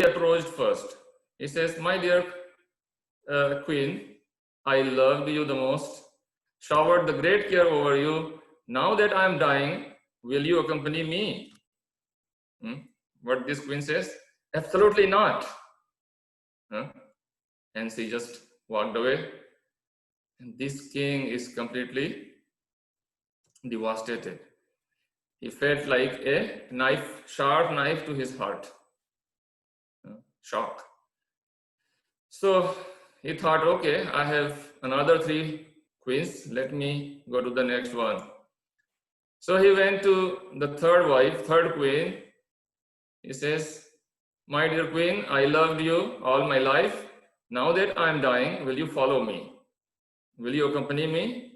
approached first. He says, my dear queen, I loved you the most, showered the great care over you. Now that I am dying, will you accompany me? What this queen says? Absolutely not. And she just walked away. And this king is completely devastated. He felt like a knife, sharp knife to his heart. Shock. So he thought, okay, I have another 3 queens. Let me go to the next one. So he went to the third queen. He says, my dear queen, I loved you all my life. Now that I am dying, will you follow me? Will you accompany me?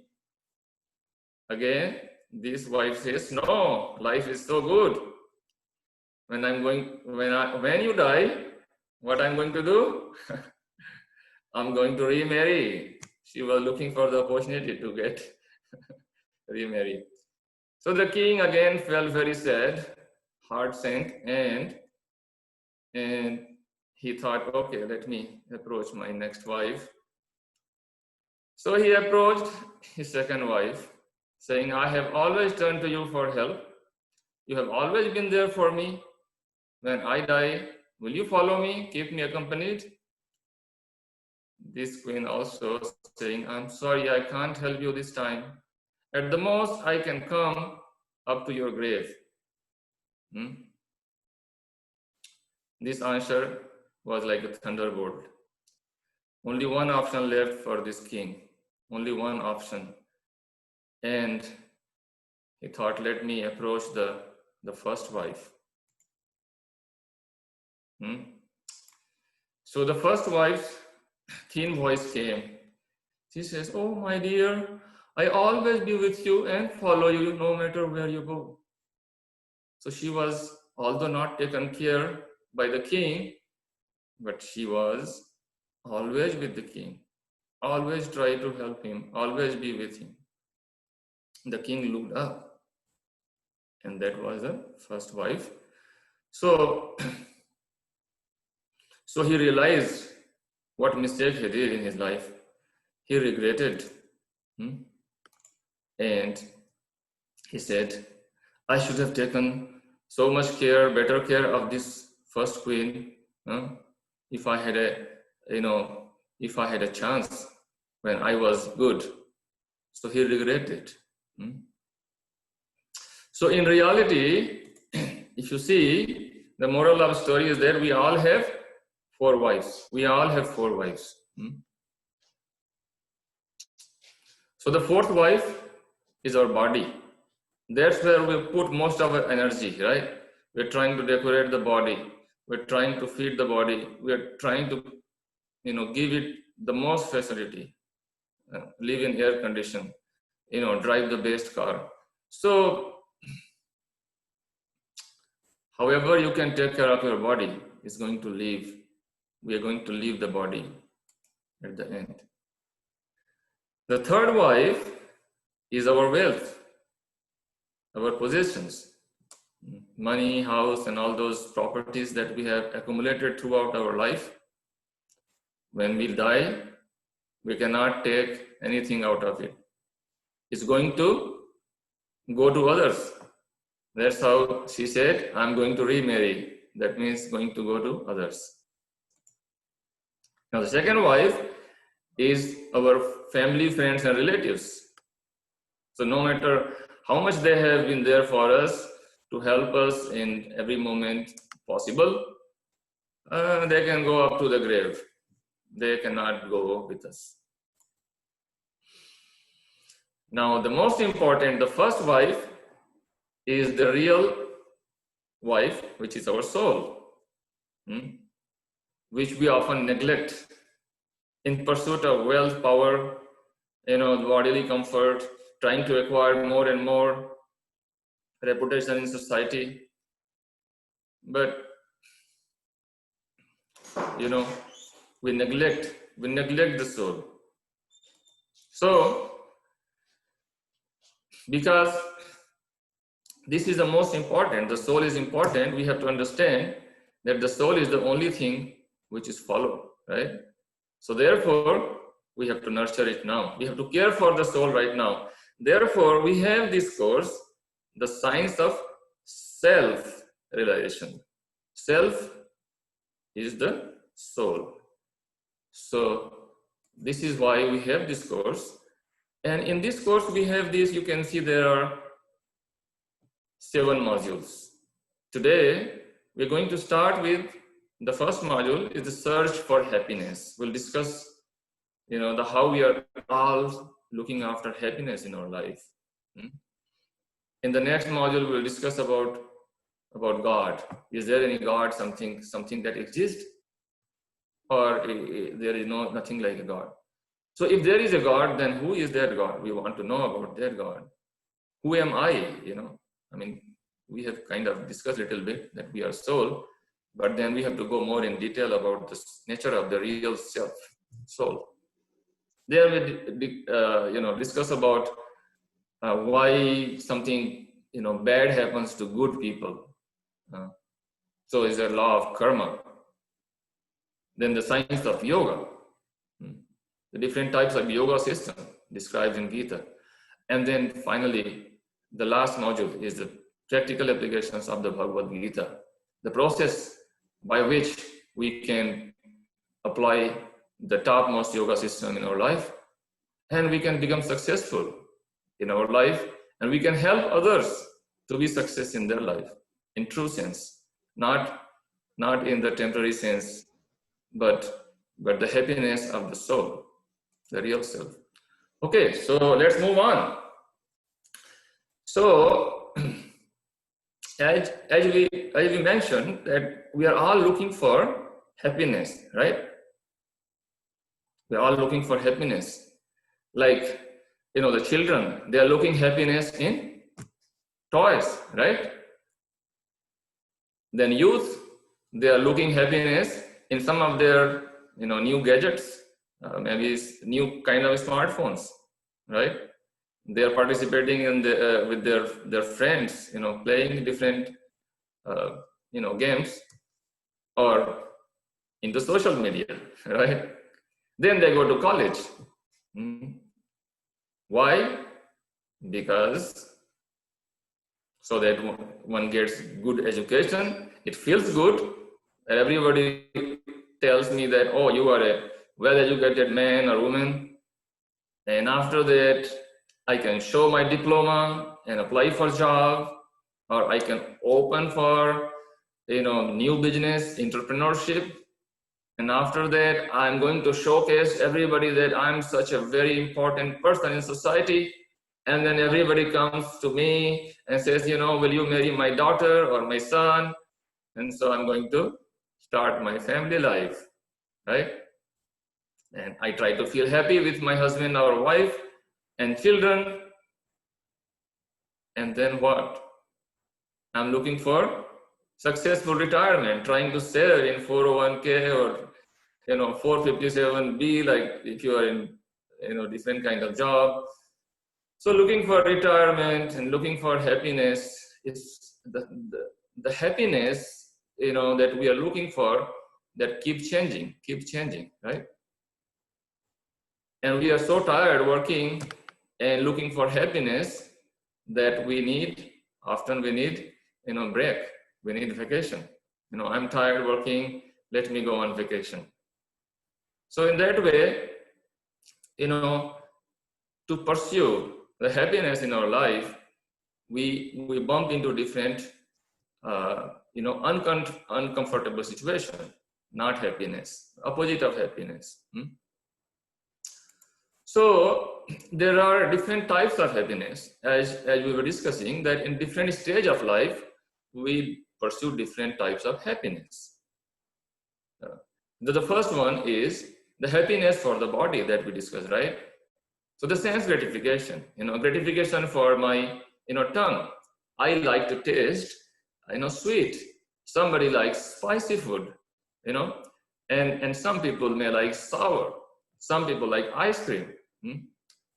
Again, this wife says, no, life is so good. When you die, what I'm going to do? I'm going to remarry. She was looking for the opportunity to get remarried. So the king again felt very sad, heart sank, and he thought, okay, let me approach my next wife. So he approached his second wife, saying, I have always turned to you for help. You have always been there for me. When I die, will you follow me, keep me accompanied? This queen also saying, I'm sorry, I can't help you this time. At the most, I can come up to your grave. This answer was like a thunderbolt. Only one option left for this king. Only one option. And he thought, let me approach the first wife. So the first wife's thin voice came. She says, oh my dear, I always be with you and follow you no matter where you go. So she was, although not taken care by the king, but she was always with the king, always try to help him, always be with him. The king looked up, and that was the first wife. So he realized what mistake he did in his life. He regretted. And he said, I should have taken so much care, better care of this first queen, if I had a chance when I was good. So he regretted. So in reality, if you see, the moral of the story is that we all have 4 wives. We all have 4 wives. So the 4th wife is our body. That's where we put most of our energy, right? We're trying to decorate the body. We're trying to feed the body. We're trying to, give it the most facility. Live in air condition, drive the best car. So, however you can take care of your body is going to leave. We are going to leave the body at the end. The 3rd wife is our wealth, our possessions, money, house, and all those properties that we have accumulated throughout our life. When we die, we cannot take anything out of it. It's going to go to others. That's how she said, I'm going to remarry. That means going to go to others. Now the 2nd wife is our family, friends, and relatives. So no matter how much they have been there for us to help us in every moment possible, they can go up to the grave. They cannot go with us. Now the most important, the first wife is the real wife, which is our soul, which we often neglect in pursuit of wealth, power, bodily comfort, trying to acquire more and more reputation in society. But, we neglect the soul. So, because this is the most important, the soul is important, we have to understand that the soul is the only thing which is followed, right? So therefore, we have to nurture it now. We have to care for the soul right now. Therefore, we have this course, the science of self-realization. Self is the soul. So this is why we have this course. And in this course, we have this, you can see there are 7 modules. Today, we're going to start with the first module is the search for happiness. We'll discuss, how we are all looking after happiness in our life. In the next module, we'll discuss about God. Is there any God, something that exists, or there is nothing like a God? So if there is a God, then who is that God? We want to know about that God. Who am I? We have kind of discussed a little bit that we are soul, but then we have to go more in detail about the nature of the real self, soul. There we discuss about why something bad happens to good people. So is a law of karma. Then the science of yoga, the different types of yoga system described in Gita. And then finally, the last module is the practical applications of the Bhagavad Gita, the process by which we can apply the topmost yoga system in our life, and we can become successful in our life, and we can help others to be success in their life, in true sense, not in the temporary sense, but the happiness of the soul, the real self. Okay, so let's move on. So, as we mentioned, that we are all looking for happiness, right? We are all looking for happiness. Like, the children, they are looking happiness in toys, right? Then youth, they are looking happiness in some of their, new gadgets, maybe new kind of smartphones, right? They are participating in with their friends, playing different, games, or into social media, right? Then they go to college. Why? Because so that one gets good education, it feels good. Everybody tells me that, oh, you are a well-educated man or woman, and after that, I can show my diploma and apply for job, or I can open for, new business, entrepreneurship. And after that, I'm going to showcase everybody that I'm such a very important person in society. And then everybody comes to me and says, will you marry my daughter or my son? And so I'm going to start my family life, right? And I try to feel happy with my husband or wife and children. And then what? I'm looking for successful retirement, trying to save in 401k or 457b, like if you are in different kind of job. So looking for retirement and looking for happiness is the happiness that we are looking for, that keeps changing, right? And we are so tired working and looking for happiness that often we need break, we need vacation. I'm tired working, let me go on vacation. So in that way, to pursue the happiness in our life, we bump into different uncomfortable situation, not happiness, opposite of happiness. So there are different types of happiness, as we were discussing, that in different stage of life we pursue different types of happiness. The first one is the happiness for the body that we discussed, right? So the sense gratification, gratification for my tongue. I like to taste sweet. Somebody likes spicy food, and some people may like sour. Some people like ice cream.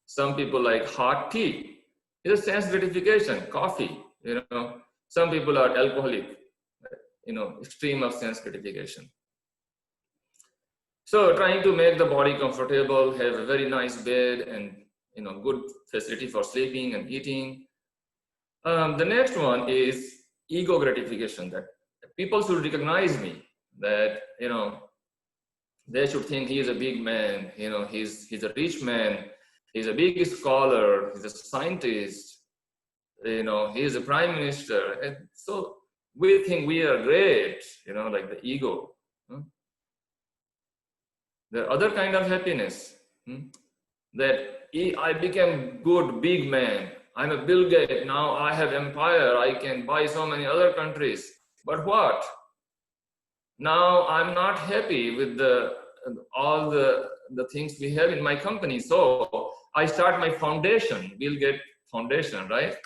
Some people like hot tea. It's a sense gratification, coffee. Some people are alcoholic. extreme of sense gratification. So trying to make the body comfortable, have a very nice bed and good facility for sleeping and eating. The next one is ego gratification, that people should recognize me, that they should think he is a big man, he's a rich man, he's a big scholar, he's a scientist, he's a prime minister. And so we think we are great, like the ego. The other kind of happiness, that I became good, big man. I'm a Bill Gates, now I have empire, I can buy so many other countries. But what? Now I'm not happy with all the things we have in my company. So I start my foundation, Bill Gates Foundation, right?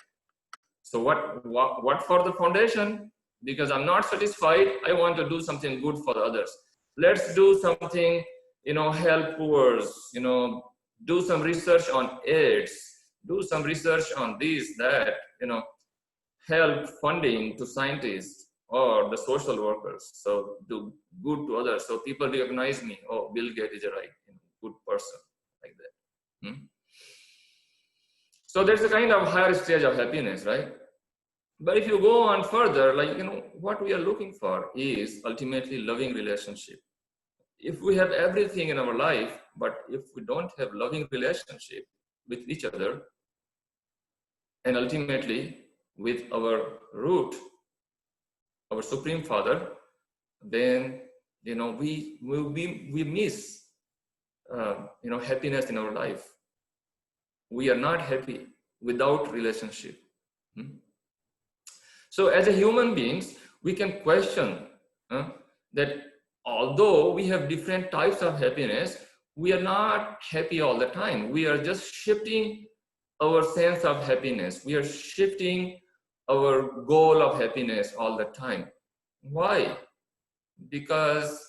So what for the foundation? Because I'm not satisfied, I want to do something good for the others. Let's do something, help poor, do some research on AIDS, do some research on this, that, help funding to scientists or the social workers. So do good to others. So people recognize me. Oh, Bill Gates is a right, good person, like that. So there's a kind of higher stage of happiness, right? But if you go on further, like, what we are looking for is ultimately loving relationship. If we have everything in our life, but if we don't have loving relationship with each other, and ultimately with our root, our Supreme Father, then we miss happiness in our life. We are not happy without relationship. So as a human beings, we can question that although we have different types of happiness, we are not happy all the time. We are just shifting our sense of happiness. We are shifting our goal of happiness all the time. Why? Because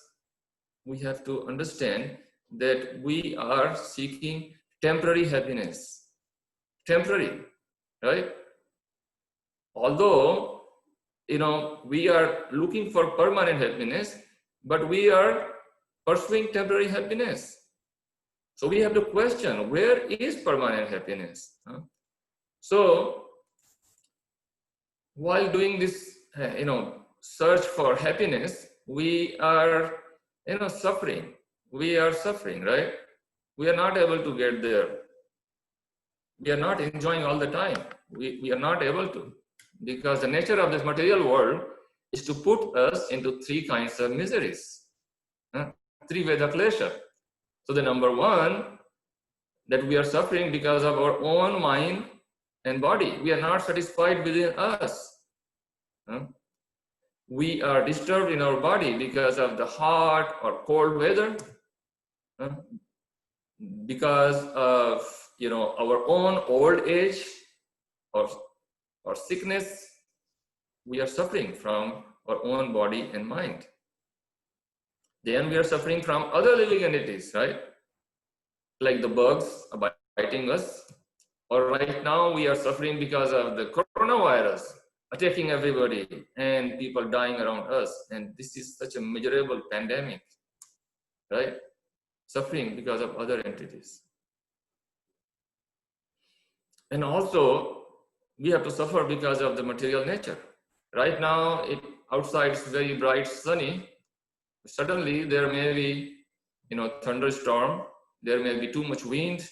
we have to understand that we are seeking temporary happiness. Temporary, right? Although, we are looking for permanent happiness, but we are pursuing temporary happiness. So we have to question, where is permanent happiness? So while doing this, search for happiness, we are, suffering. We are suffering, right? We are not able to get there. We are not enjoying all the time. We are not able to, because the nature of this material world is to put us into three kinds of miseries. Three Veda klesha. So the number one, that we are suffering because of our own mind and body. We are not satisfied within us. We are disturbed in our body because of the hot or cold weather, because of our own old age or sickness. We are suffering from our own body and mind. Then we are suffering from other living entities, right? Like the bugs biting us. Or right now we are suffering because of the coronavirus attacking everybody and people dying around us. And this is such a miserable pandemic, right? Suffering because of other entities. And also we have to suffer because of the material nature. Right now, outside it's very bright, sunny. Suddenly there may be, thunderstorm. There may be too much wind.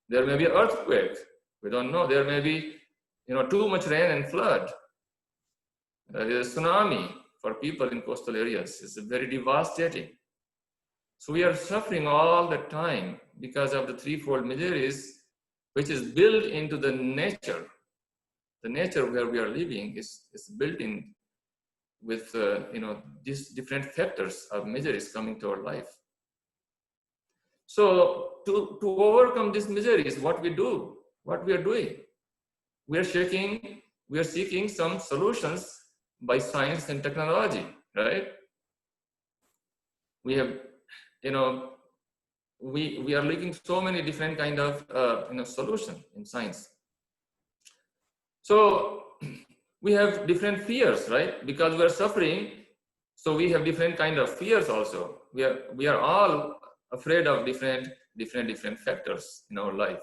There may be an earthquake. We don't know. There may be, too much rain and flood. There is a tsunami for people in coastal areas. It's very devastating. So we are suffering all the time because of the threefold miseries, which is built into the nature. The nature where we are living is built in with these different factors of miseries coming to our life. So to overcome these miseries, what we do, what we are doing, we are seeking some solutions by science and technology, right? We have, we are looking so many different kind of solution in science. So we have different fears, right? Because we are suffering So we have different kind of fears also. We are all afraid of different factors in our life.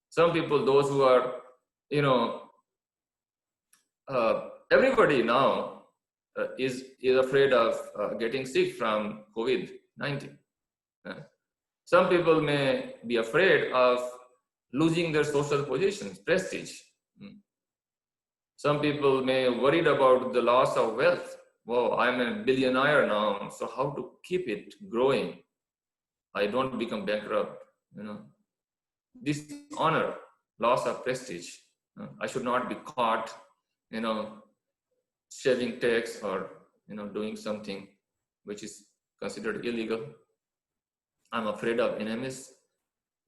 Some people, those who are, you know, everybody now is afraid of getting sick from COVID-19. Some people may be afraid of losing their social positions, prestige. Some people may worried about the loss of wealth. Wow, I'm a billionaire now, so how to keep it growing? I don't become bankrupt, you know. Dishonor, loss of prestige. I should not be caught, you know, shaving tax or, you know, doing something which is considered illegal. I'm afraid of enemies.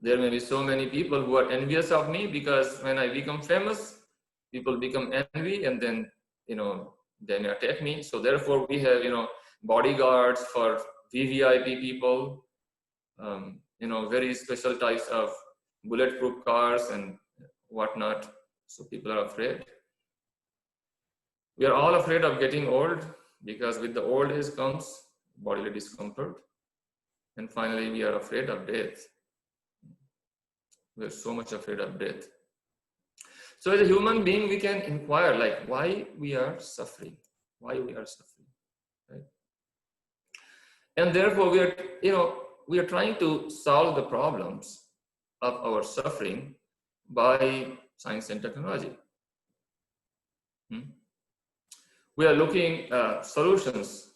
There may be so many people who are envious of me because when I become famous, people become envy and then, you know, they may attack me. So therefore we have, you know, bodyguards for VVIP people, you know, very special types of bulletproof cars and whatnot. So people are afraid. We are all afraid of getting old because with the old age comes bodily discomfort. And finally, we are afraid of death. We are so much afraid of death. So as a human being, we can inquire like why we are suffering, right? And therefore we are, you know, we are trying to solve the problems of our suffering by science and technology. We are looking solutions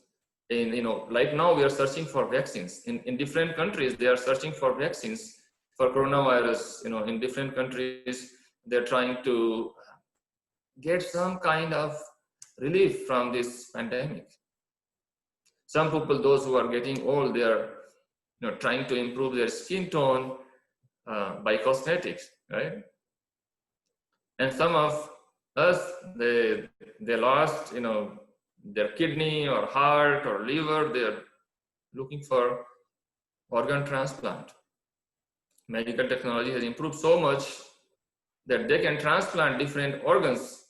in, you know, like now we are searching for vaccines. In different countries, they are searching for vaccines for coronavirus. You know, in different countries, they're trying to get some kind of relief from this pandemic. Some people, those who are getting old, they are, you know, trying to improve their skin tone by cosmetics, right? And some of us, they lost, you know, their kidney or heart or liver. They're looking for organ transplant. Medical technology has improved so much that they can transplant different organs.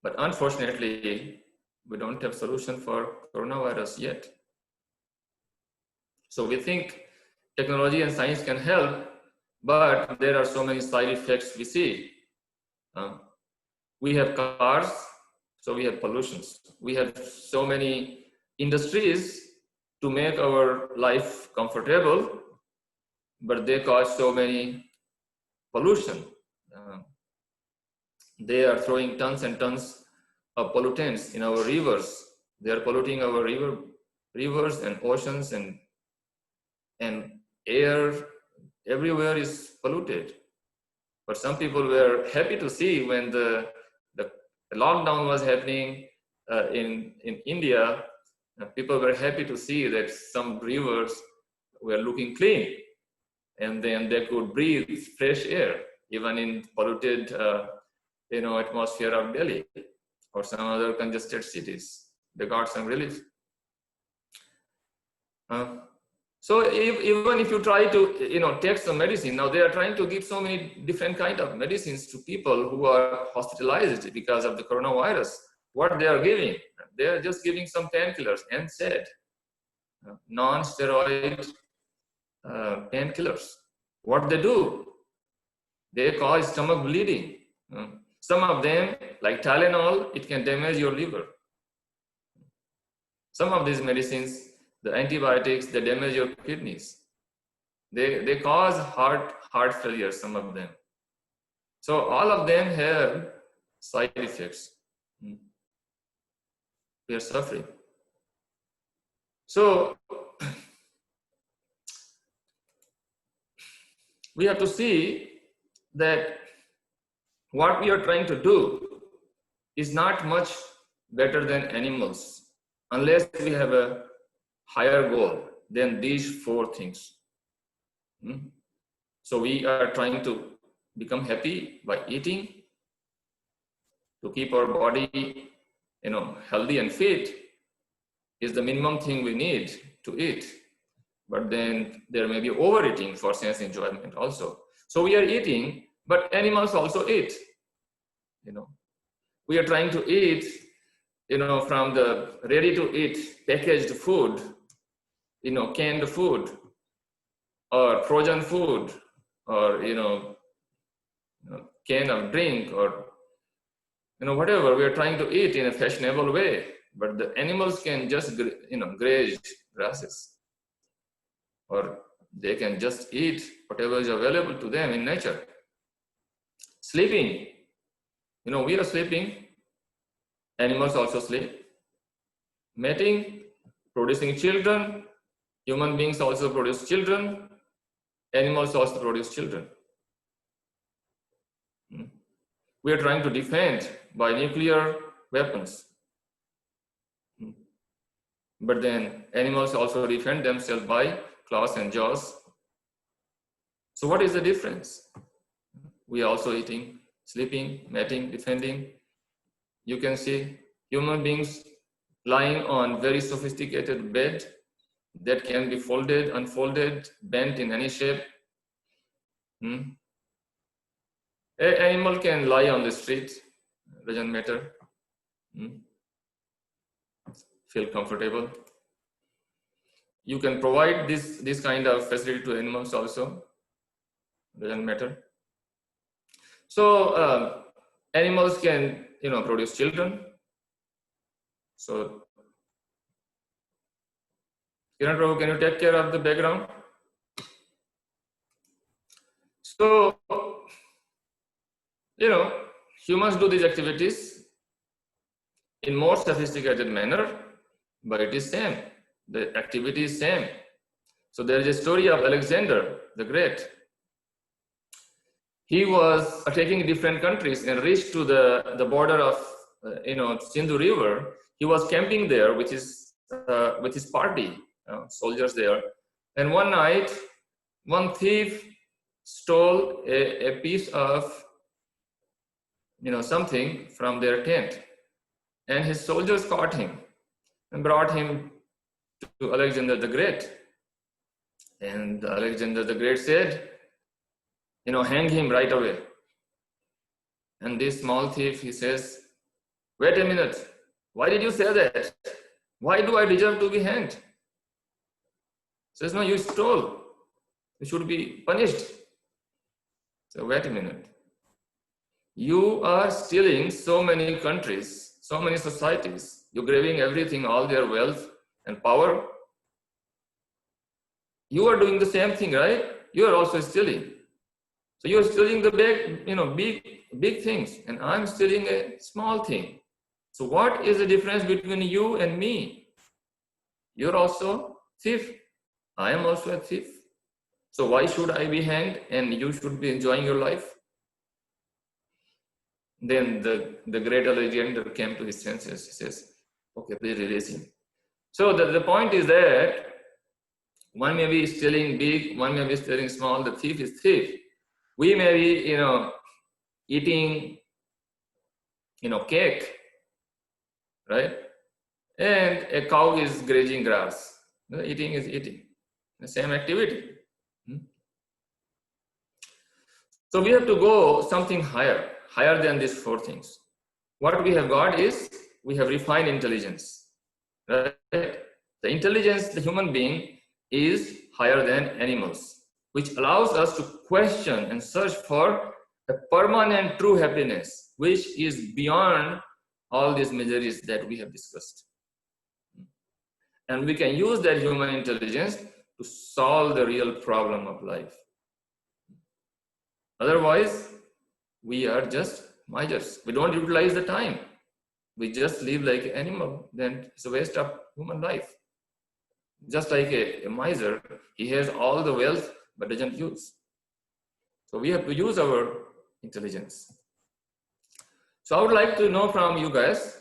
But unfortunately, we don't have solution for coronavirus yet. So we think technology and science can help, but there are so many side effects we see. We have cars, so we have pollutions. We have so many industries to make our life comfortable, but they cause so many pollution. They are throwing tons and tons of pollutants in our rivers. They are polluting our rivers and oceans and air. Everywhere is polluted. But some people were happy to see when the lockdown was happening in India. People were happy to see that some rivers were looking clean, and then they could breathe fresh air, even in polluted, you know, atmosphere of Delhi or some other congested cities. They got some relief. So even if you try to, you know, take some medicine, now they are trying to give so many different kind of medicines to people who are hospitalized because of the coronavirus. What they are giving, they are just giving some painkillers, NSAID, non-steroid painkillers. What they do, they cause stomach bleeding. Some of them, like Tylenol, it can damage your liver. Some of these medicines, the antibiotics, they damage your kidneys. They cause heart failure, some of them. So all of them have side effects. We are suffering. So we have to see that what we are trying to do is not much better than animals unless we have a higher goal than these four things. So we are trying to become happy by eating, to keep our body, you know, healthy and fit is the minimum thing we need to eat. But then there may be overeating for sense enjoyment also. So we are eating, but animals also eat. You know, we are trying to eat from the ready to eat packaged food, canned food or frozen food, or can of drink, or whatever we are trying to eat in a fashionable way, but the animals can just graze grasses, or they can just eat whatever is available to them in nature. Sleeping, we are sleeping, animals also sleep. Mating, producing children, human beings also produce children, animals also produce children. We are trying to defend by nuclear weapons, but then animals also defend themselves by claws and jaws. So what is the difference? We are also eating, sleeping, mating, defending. You can see human beings lying on very sophisticated bed that can be folded, unfolded, bent in any shape. An animal can lie on the street, doesn't matter. Feel comfortable. You can provide this kind of facility to animals also, doesn't matter. So animals can produce children. So Kiran Prabhu, can you take care of the background? So humans do these activities in more sophisticated manner, but it is same. The activity is same. So there is a story of Alexander the Great. He was attacking different countries and reached to the border of Sindhu River. He was camping there with his party, soldiers there. And one night, one thief stole a piece of something from their tent, and his soldiers caught him and brought him to Alexander the Great. And Alexander the Great said, hang him right away. And this small thief, he says, wait a minute, why did you say that? Why do I deserve to be hanged? He says, no, you stole. You should be punished. So wait a minute. You are stealing so many countries, so many societies. You're grabbing everything, all their wealth and power. You are doing the same thing, right? You are also stealing. So you're stealing the big things, and I'm stealing a small thing. So what is the difference between you and me? You're also thief. I am also a thief. So why should I be hanged and you should be enjoying your life? Then the great Alexander came to his senses. He says, okay, please release him. So the point is that one may be stealing big, one may be stealing small. The thief is thief. We may be, eating, cake, right? And a cow is grazing grass. Eating is eating. The same activity. So we have to go something higher than these four things. What we have got is, we have refined intelligence, right? The intelligence, the human being, is higher than animals, which allows us to question and search for a permanent true happiness, which is beyond all these miseries that we have discussed. And we can use that human intelligence to solve the real problem of life. Otherwise, we are just misers. We don't utilize the time. We just live like an animal. Then it's a waste of human life. Just like a miser, he has all the wealth but doesn't use. So we have to use our intelligence. So I would like to know from you guys,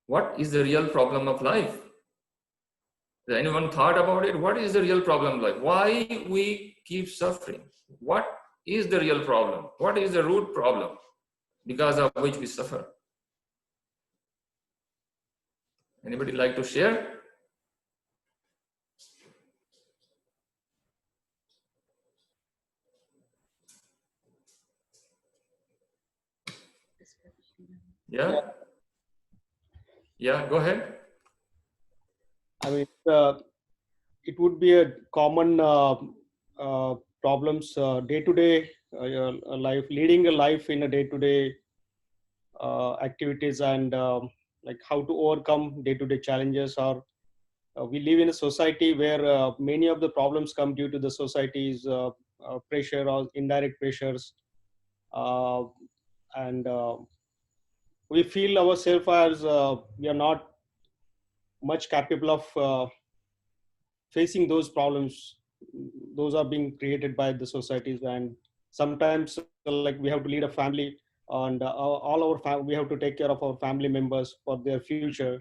what is the real problem of life? Has anyone thought about it? What is the real problem of life? Why we keep suffering? What is the real problem? What is the root problem because of which we suffer? Anybody like to share? Yeah. Yeah, go ahead. I mean, it would be a common problems day to day life, leading a life in a day to day activities, and like how to overcome day to day challenges. Or we live in a society where many of the problems come due to the society's pressure or indirect pressures, uh, and we feel ourselves as we are not much capable of facing those problems. Those are being created by the societies, and sometimes like we have to lead a family, and all our we have to take care of our family members for their future,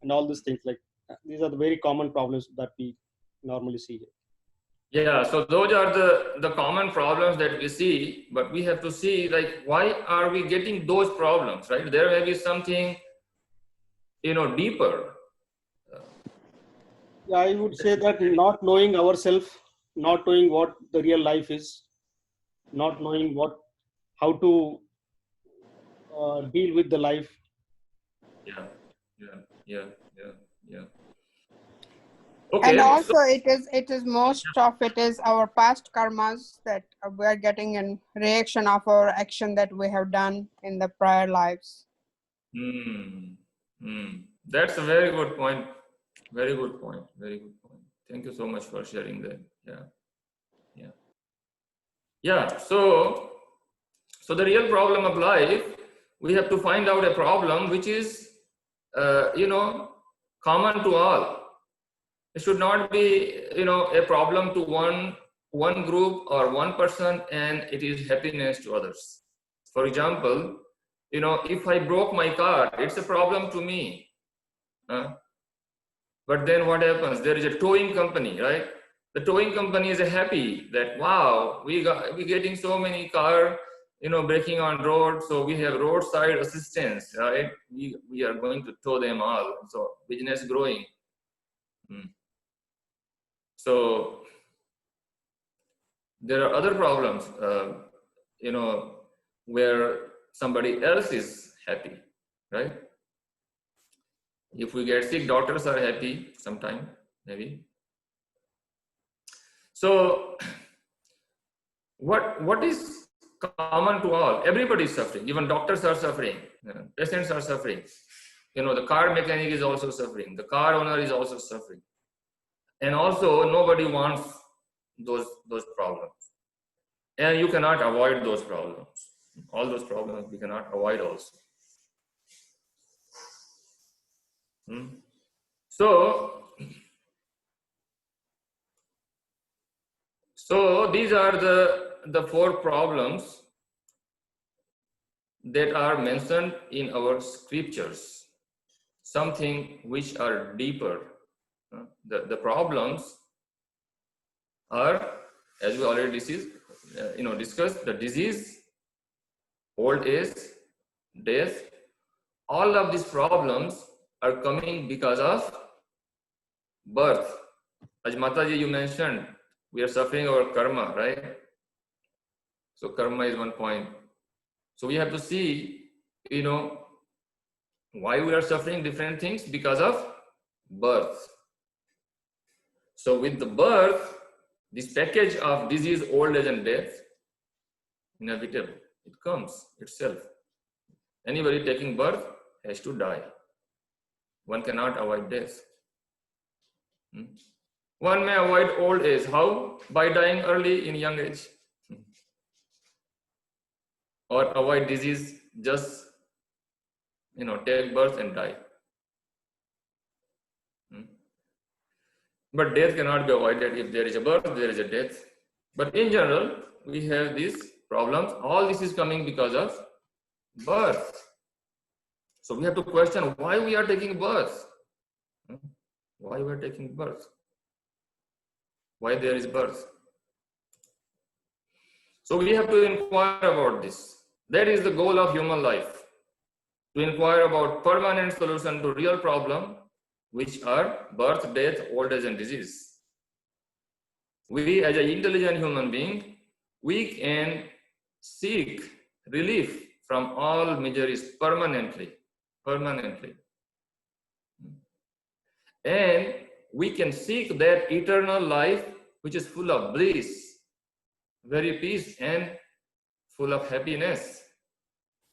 and all these things. Like these are the very common problems that we normally see. Yeah, so those are the common problems that we see, but we have to see like why are we getting those problems, right? There may be something, deeper. Yeah, I would say that not knowing ourselves, not knowing what the real life is, not knowing how to deal with the life. Yeah, yeah, yeah, yeah, yeah. And Okay, so also it is most of it is our past karmas that we are getting in reaction of our action that we have done in the prior lives. hmm, that's a very good point. Very good point. Very good point. Thank you so much for sharing that. Yeah, yeah, yeah. So the real problem of life, we have to find out a problem which is, common to all. It should not be, a problem to one group or one person, and it is happiness to others. For example, if I broke my car, it's a problem to me. uh, but then what happens? There is a towing company, right? The towing company is happy that wow, we getting so many car, breaking on road, so we have roadside assistance, right? We are going to tow them all, so business growing. Hmm. So there are other problems, you know, where somebody else is happy, right? If we get sick, doctors are happy sometime, maybe. So what is common to all? Everybody is suffering. Even doctors are suffering. Patients are suffering. The car mechanic is also suffering. The car owner is also suffering. And also, nobody wants those problems. And you cannot avoid those problems. All those problems we cannot avoid also. Hmm. So these are the four problems that are mentioned in our scriptures, something which are deeper. The problems are, as we already discussed, the disease, old age, death. All of these problems are coming because of birth. As Mataji, you mentioned, we are suffering our karma, right? So karma is one point. So we have to see, why we are suffering different things because of birth. So with the birth, this package of disease, old age, and death, inevitable. It comes itself. Anybody taking birth has to die. One cannot avoid death. One may avoid old age. How? By dying early in young age. Or avoid disease, just take birth and die. But death cannot be avoided. If there is a birth, there is a death. But in general, we have these problems. All this is coming because of birth. So we have to question why we are taking birth. Why we are taking birth? Why there is birth? So we have to inquire about this. That is the goal of human life. To inquire about permanent solution to real problem, which are birth, death, old age, and disease. We as an intelligent human being, we can seek relief from all miseries permanently. And we can seek that eternal life which is full of bliss, very peace, and full of happiness.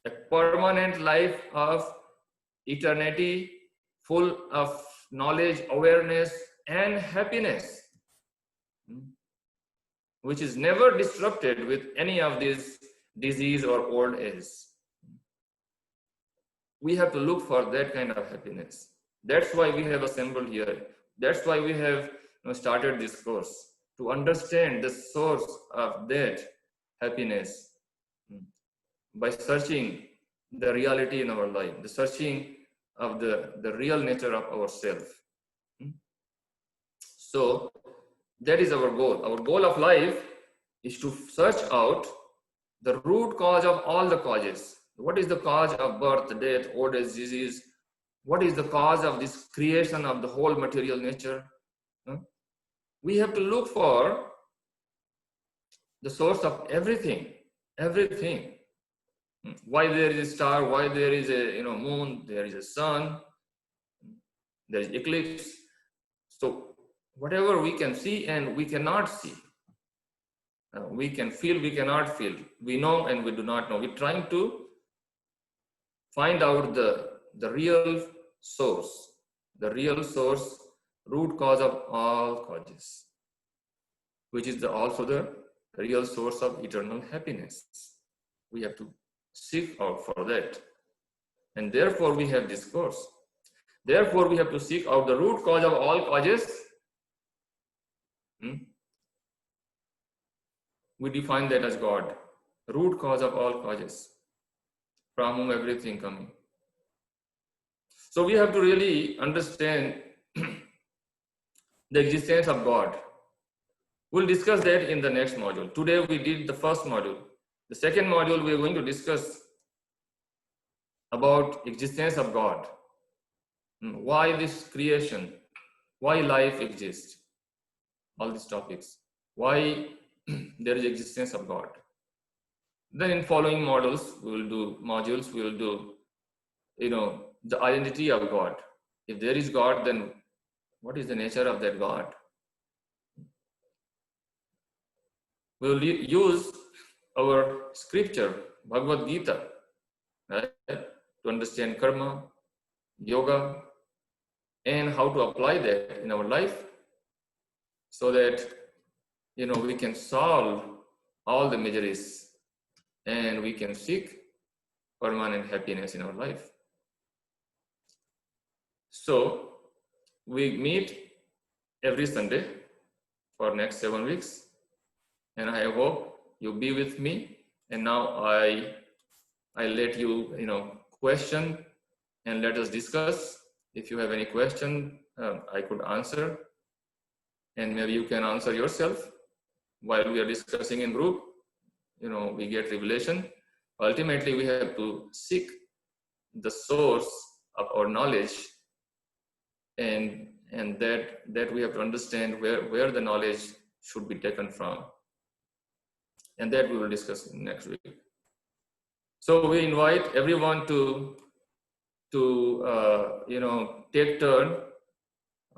A permanent life of eternity, full of knowledge, awareness, and happiness, which is never disrupted with any of these disease or old age. We have to look for that kind of happiness. That's why we have assembled here. That's why we have started this course, to understand the source of that happiness by searching the reality in our life, the searching of the real nature of ourselves. So that is our goal. Our goal of life is to search out the root cause of all the causes. What is the cause of birth, death, old age, disease? What is the cause of this creation of the whole material nature? We have to look for the source of everything, everything. Why there is a star, why there is a moon, there is a sun, there is eclipse. So whatever we can see and we cannot see, we can feel, we cannot feel, we know and we do not know. We're trying to find out the real source, root cause of all causes, which is also the real source of eternal happiness. We have to seek out for that. And therefore we have this course. Therefore we have to seek out the root cause of all causes. We define that as God, root cause of all causes, from whom everything coming. So we have to really understand the existence of God. We'll discuss that in the next module. Today we did the first module. The second module we are going to discuss about existence of God. Why this creation? Why life exists? All these topics. Why there is existence of God. Then in following modules, we will do, the identity of God. If there is God, then what is the nature of that God? We will use our scripture, Bhagavad Gita, right, to understand karma, yoga, and how to apply that in our life, so that we can solve all the miseries and we can seek permanent happiness in our life. So we meet every Sunday for next 7 weeks, and I hope you be with me. And now I let you question and let us discuss. If you have any question, I could answer, and maybe you can answer yourself while we are discussing in group. We get revelation. Ultimately, we have to seek the source of our knowledge, and that we have to understand where the knowledge should be taken from, and that we will discuss next week. So we invite everyone to take turn.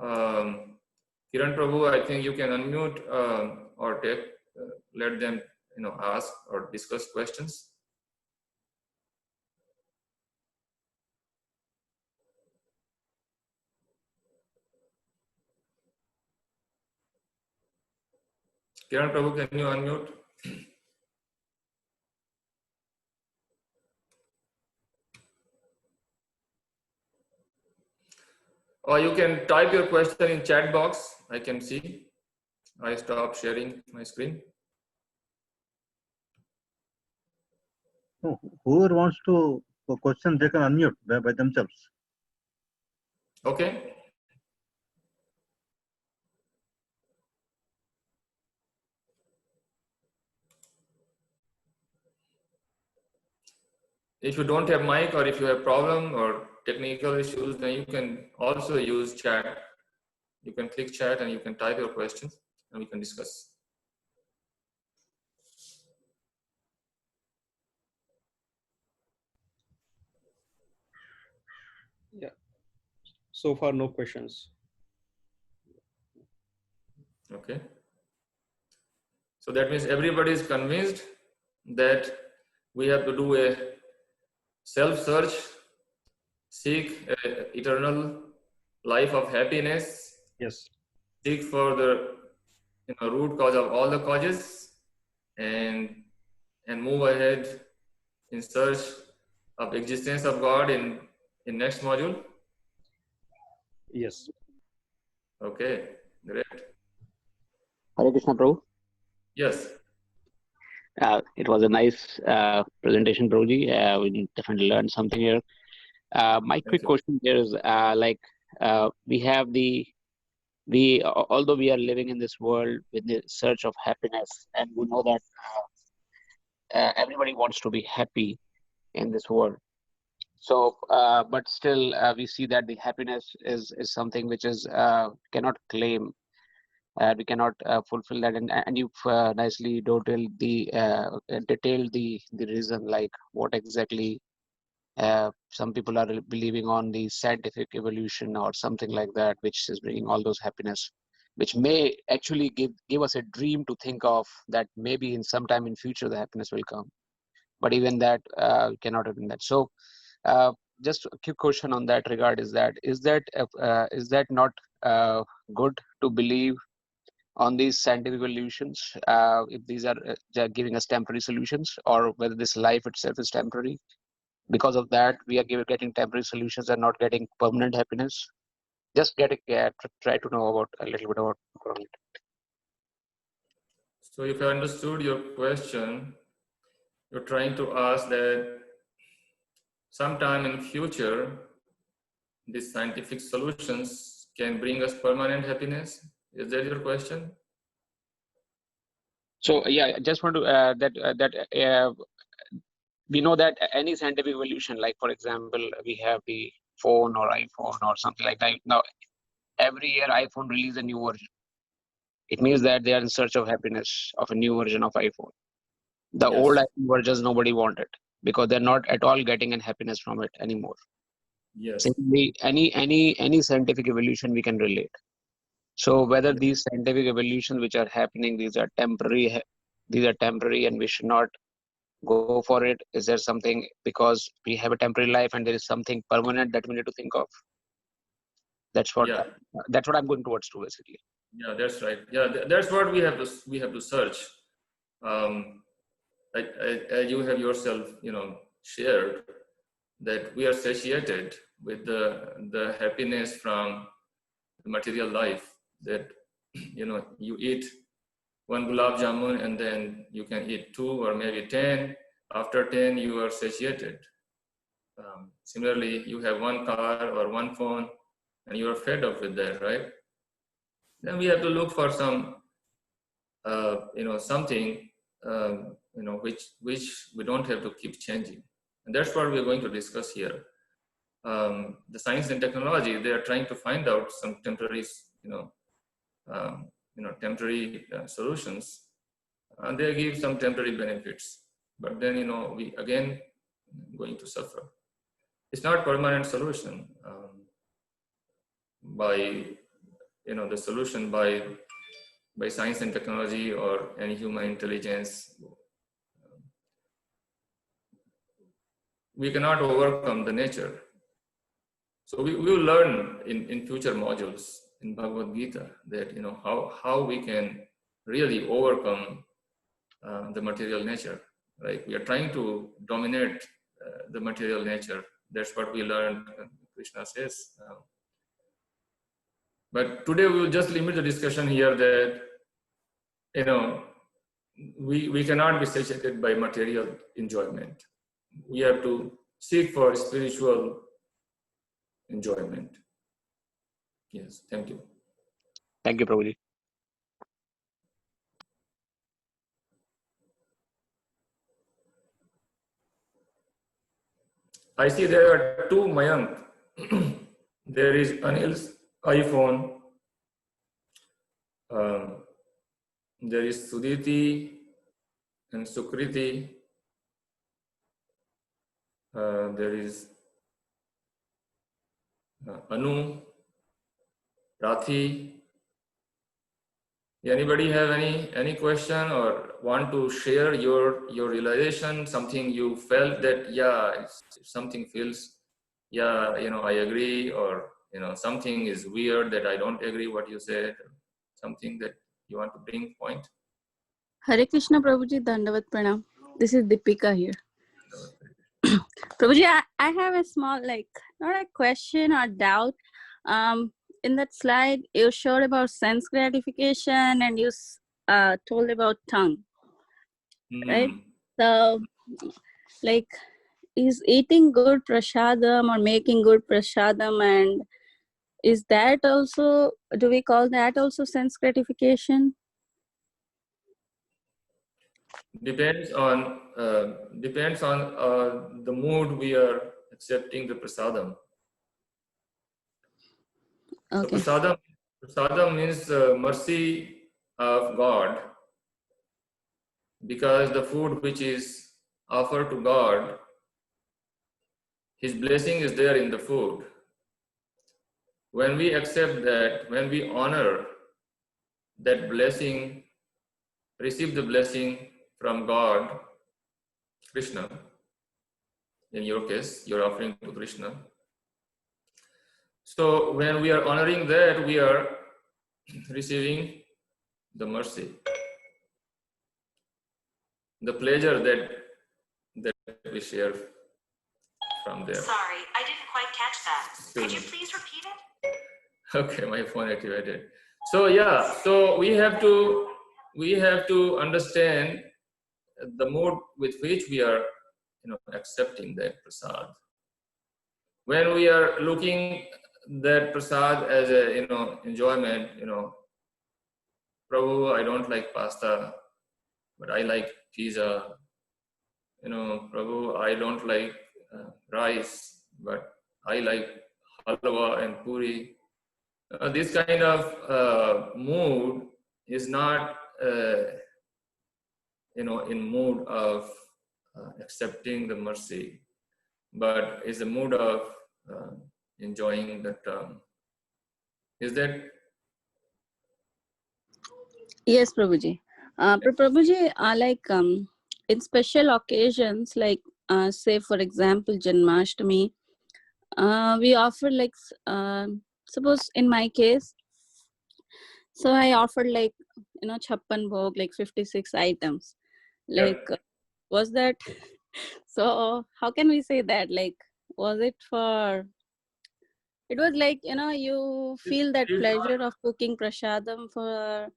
Kiran Prabhu, I think you can unmute or let them ask or discuss questions. Kiran Prabhu, can you unmute? Or you can type your question in chat box. I can see. I stop sharing my screen. Whoever wants to question, they can unmute by themselves. Okay. If you don't have mic, or if you have problem or technical issues, then you can also use chat. You can click chat and you can type your questions and we can discuss. Yeah. So far, no questions. Okay. So that means everybody is convinced that we have to do a self-search, seek eternal life of happiness, Yes. seek for the root cause of all the causes, and move ahead in search of existence of God in next module. Yes. Okay, great. Hare Krishna, Prabhu. Yes. It was a nice presentation, Prabhuji. We definitely learned something here. My Thank quick you. question here is we have although we are living in this world with the search of happiness, and we know that everybody wants to be happy in this world. So, but still, we see that the happiness is something which is cannot claim. We cannot fulfill that, and you've nicely detailed the reason, like what exactly some people are believing on the scientific evolution or something like that, which is bringing all those happiness, which may actually give us a dream to think of that maybe in some time in future the happiness will come, but even that cannot have been that. So just a quick question on that regard is that not good to believe on these scientific solutions, if these are giving us temporary solutions, or whether this life itself is temporary? Because of that, we are getting temporary solutions and not getting permanent happiness. Just try to know about a little bit about it. So if I understood your question, you're trying to ask that sometime in future, these scientific solutions can bring us permanent happiness. Is that your question? So yeah, I just want to we know that any scientific evolution, like for example, we have the phone or iPhone or something like that. Now, every year iPhone release a new version. It means that they are in search of happiness of a new version of iPhone. The old Yes. iPhone versions nobody wanted because they're not at all getting an happiness from it anymore. Yes. Simply any scientific evolution we can relate. So whether these scientific evolutions which are happening, these are temporary, and we should not go for it. Is there something, because we have a temporary life and there is something permanent that we need to think of? That's what Yeah. I'm going towards to, basically. Yeah, that's right. Yeah, that's what we have to search. As you have yourself, shared that we are satiated with the happiness from the material life. That you eat one gulab jamun and then you can eat 2 or maybe 10. After 10, you are satiated. Similarly, you have one car or one phone and you are fed up with that, right? Then we have to look for some, something, which we don't have to keep changing. And that's what we're going to discuss here. The science and technology, they are trying to find out some temporary, temporary solutions. And they give some temporary benefits, but then, we again going to suffer. It's not permanent solution. By the solution by science and technology or any human intelligence, we cannot overcome the nature. So we will learn in future modules in Bhagavad Gita that how we can really overcome the material nature. Like we are trying to dominate the material nature. That's what we learned. Krishna says. But today we will just limit the discussion here that we cannot be satiated by material enjoyment. We have to seek for spiritual enjoyment. Yes, thank you. Thank you, Prabhuji. I see there are 2 Mayank. There is Anil's iPhone. There is Suditi and Sukriti. There is Anu, Rathi, Anybody have any question or want to share your realization, something you felt that, yeah, if something feels, yeah, I agree, or something is weird that I don't agree what you said, something that you want to bring point? Hare Krishna Prabhuji, Dandavat Pranam. This is Deepika here. Prabhuji, I have a small, not a question or doubt. In that slide, you showed about sense gratification and you told about tongue, right? So, is eating good prasadam or making good prasadam, and is that also, do we call that also sense gratification? Depends on the mood we are accepting the prasadam. Okay. So prasadam means mercy of God, because the food which is offered to God, His blessing is there in the food. When we accept that, when we honor that blessing, receive the blessing from God, Krishna, in your case, you're offering to Krishna. So when we are honoring that, we are receiving the mercy, the pleasure that we share from there. Sorry, I didn't quite catch that. Could you please repeat it? Okay, my phone activated. So yeah, so we have to understand the mood with which we are accepting that prasad. When we are looking that prasad as a enjoyment, Prabhu, I don't like pasta, but I like pizza. Prabhu, I don't like rice, but I like halwa and puri. This kind of mood is not, in mood of accepting the mercy, but is a mood of enjoying the term. Is that? Yes, Prabhuji. Prabhuji, in special occasions, say for example, Janmashtami, we offer suppose in my case, so I offered chappan bhog, 56 items. Was that, so how can we say that? Was it for, it was you feel that pleasure of cooking prasadam for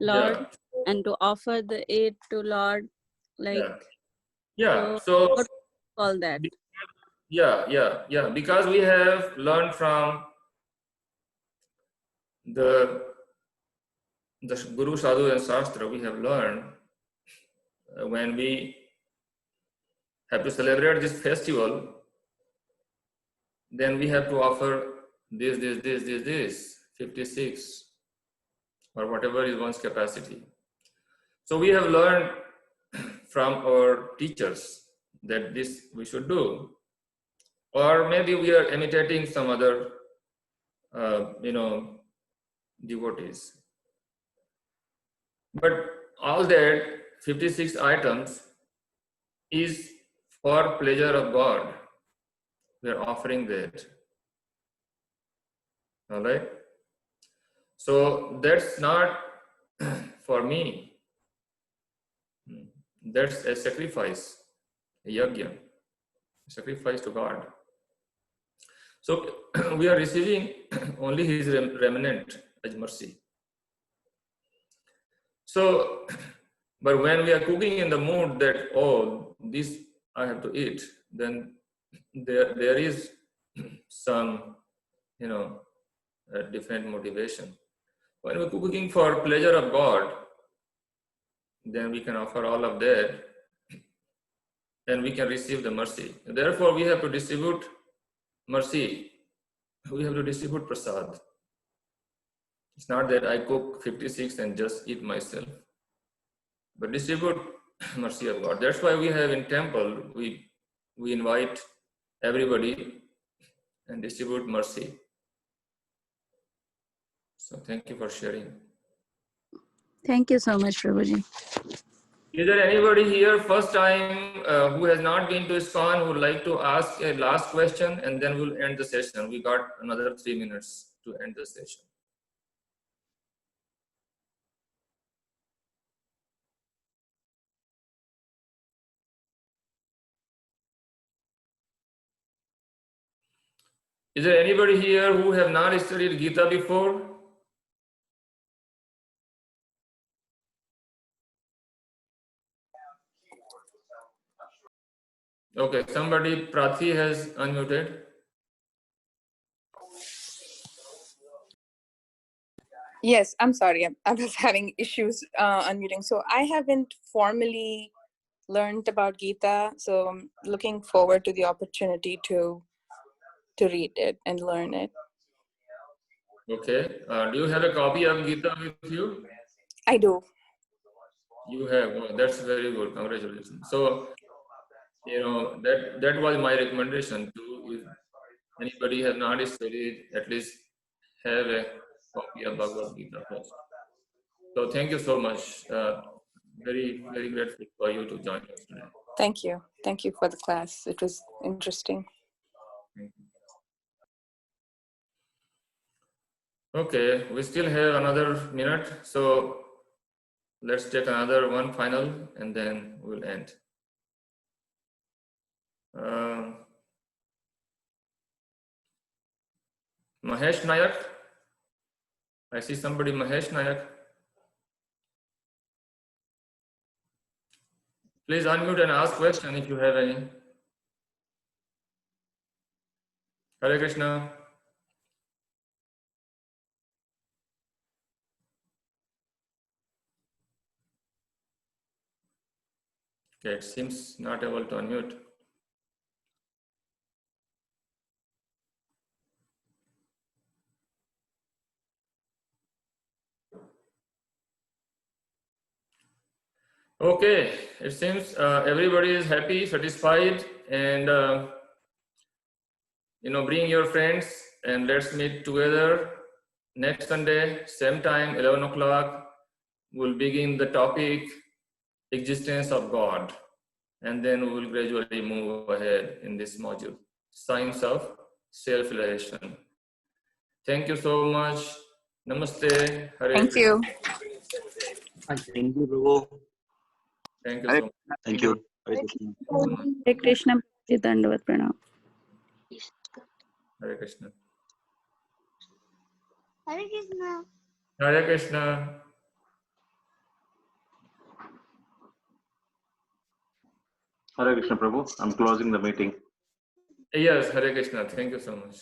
Lord, and to offer the aid to Lord, So what call that? Yeah. Because we have learned from the Guru, Sadhu, and Shastra, we have learned when we have to celebrate this festival, then we have to offer this, 56, or whatever is one's capacity. So we have learned from our teachers that this we should do, or maybe we are imitating some other, devotees. But all that 56 items is for pleasure of God. We are offering that. All right. So that's not for me. That's a sacrifice, a yajna, a sacrifice to God. So we are receiving only His remnant as mercy. So, but when we are cooking in the mood that, oh, this I have to eat, then there is some, different motivation. When we're cooking for pleasure of God, then we can offer all of that and we can receive the mercy. Therefore, we have to distribute mercy. We have to distribute prasad. It's not that I cook 56 and just eat myself, but distribute mercy of God. That's why we have in temple, we invite everybody and distribute mercy. So thank you for sharing. Thank you so much, Prabhuji. Is there anybody here first time who has not been to ISKCON who would like to ask a last question, and then we'll end the session. We got another 3 minutes to end the session. Is there anybody here who have not studied Gita before? Okay, somebody, Prathi has unmuted. Yes, I'm sorry. I was having issues unmuting. So I haven't formally learned about Gita, so I'm looking forward to the opportunity to read it and learn it. Okay, do you have a copy of Gita with you? I do. You have. Oh, that's very good. Congratulations. So, you know, that was my recommendation too. If anybody has not studied, at least have a copy of Bhagavad Gita first. So thank you so much. Very grateful for you to join us today. Thank you. Thank you for the class. It was interesting. Thank you. Okay, we still have another minute, so let's take another one final, and then we'll end. Mahesh Nayak. I see somebody, Mahesh Nayak. Please unmute and ask question if you have any. Hare Krishna. Okay, it seems not able to unmute. Okay, it seems everybody is happy, satisfied, and you know, bring your friends and let's meet together next Sunday, same time, 11 o'clock. We'll begin the topic, existence of God, and then we will gradually move ahead in this module, science of self-realization. Thank you so much. Namaste. Hare Thank you. Thank you, Prabhu. Thank you so much. Thank you. Hare Krishna. Hare Krishna, Prabhuji, Dandavat Pranam. Hare Krishna. Hare Krishna. Hare Krishna. Hare Krishna Prabhu. I'm closing the meeting. Yes, Hare Krishna. Thank you so much.